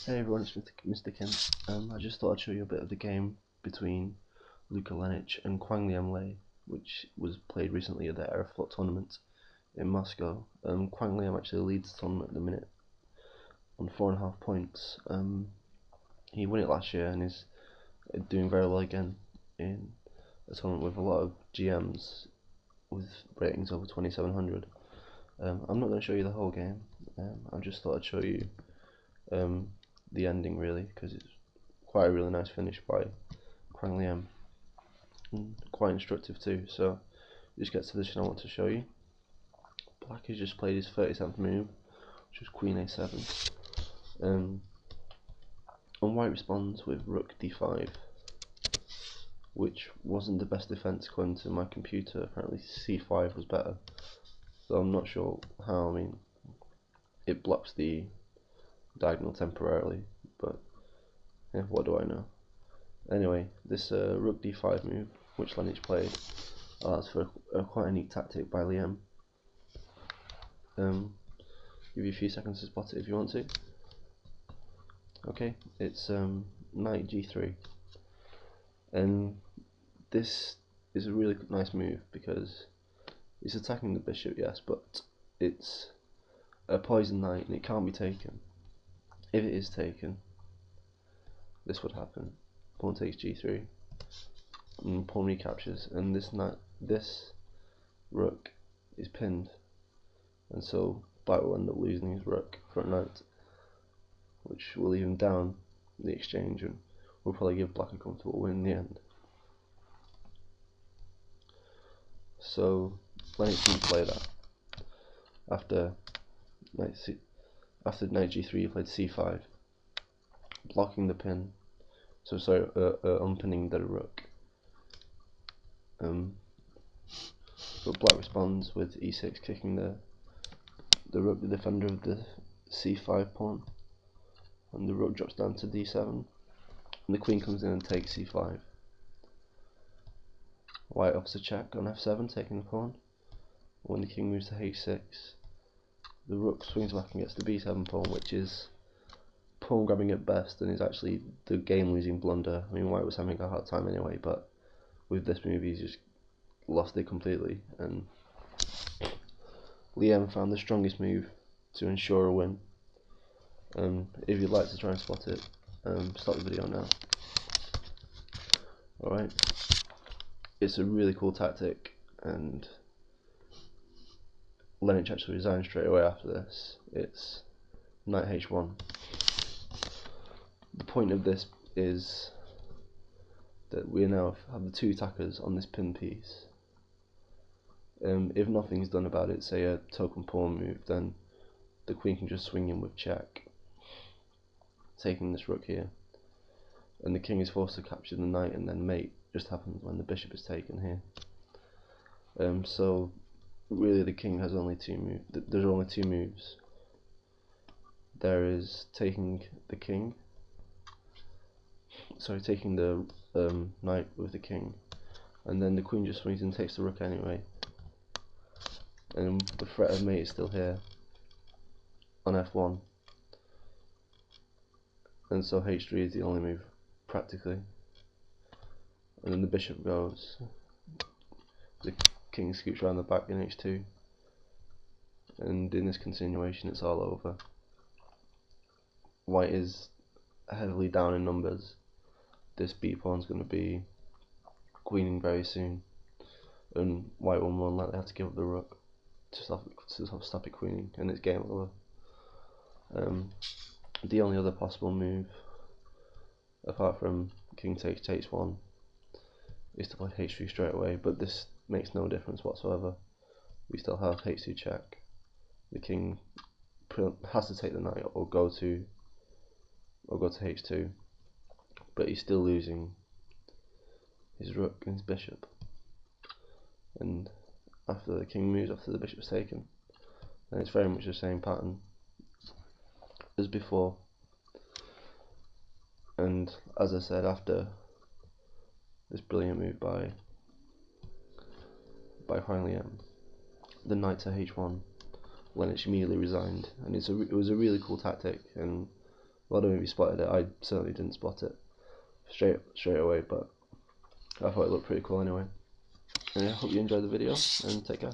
Hey everyone, it's Mr. Kim. I just thought I'd show you a bit of the game between Luka, Lenic and Quang, which was played recently at the Aeroflot tournament in Moscow. Quang actually leads the tournament at the minute on 4.5 points. He won it last year and is doing very well again in a tournament with a lot of GMs with ratings over 2700. I'm not going to show you the whole game. I just thought I'd show you the ending really, because it's quite a really nice finish by Quang Liem, and quite instructive too. So just get to the position I want to show you. Black has just played his 37th move, which was Queen A7, and White responds with Rook D5, which wasn't the best defense according to my computer. Apparently C5 was better, so I'm not sure how. I mean, it blocks the diagonal temporarily, but yeah, what do I know? Anyway, this Rook D5 move, which Lenic played, allows for quite a neat tactic by Liem. Give you a few seconds to spot it if you want to. Okay, it's Knight G3, and this is a really nice move because it's attacking the bishop, yes, but it's a poison knight and it can't be taken. If it is taken, this would happen. Pawn takes G3, and pawn recaptures, and this rook is pinned, and so Black will end up losing his rook for a knight, which will leave him down the exchange and will probably give Black a comfortable win in the end. So Lenic didn't play that. After knight G3, he played C5, blocking the pin. So sorry, unpinning the rook. But Black responds with E6, kicking the rook, the defender of the C5 pawn, and the rook drops down to D7, and the queen comes in and takes C5. White offers a check on F7, taking the pawn. When the king moves to H6, the rook swings back and gets the B7 pawn, which is pawn grabbing at best and is actually the game losing blunder. I mean, White was having a hard time anyway, but with this move he's just lost it completely, and Liem found the strongest move to ensure a win. If you'd like to try and spot it, stop the video now. Alright, it's a really cool tactic, and Lenic actually resigned straight away after this. It's Knight H1. The point of this is that we now have the two attackers on this pin piece. If nothing's done about it, say a token pawn move, then the queen can just swing in with check, taking this rook here, and the king is forced to capture the knight, and then mate just happens when the bishop is taken here. So really the king has only two moves. There's only two moves. There is taking the king, sorry, taking the knight with the king, and then the queen just swings and takes the rook anyway, and the threat of mate is still here on F1, and so H3 is the only move practically, and then the bishop goes, the king scoots around the back in H2, and in this continuation it's all over. White is heavily down in numbers. This B pawn is going to be queening very soon, and White will more than likely have to give up the rook to stop it queening, and it's game over. The only other possible move, apart from king takes one, is to play H3 straight away, but this makes no difference whatsoever. We still have H2 check. The king has to take the knight or go to H2, but he's still losing his rook and his bishop. And after the king moves, after the bishop's taken, then it's very much the same pattern as before. And as I said, after this brilliant move by Quang Liem, the knight to H1, Lenic immediately resigned, and it was a really cool tactic, and Well, I don't know if you spotted it. I certainly didn't spot it straight away, but I thought it looked pretty cool anyway. And I hope you enjoyed the video, and take care.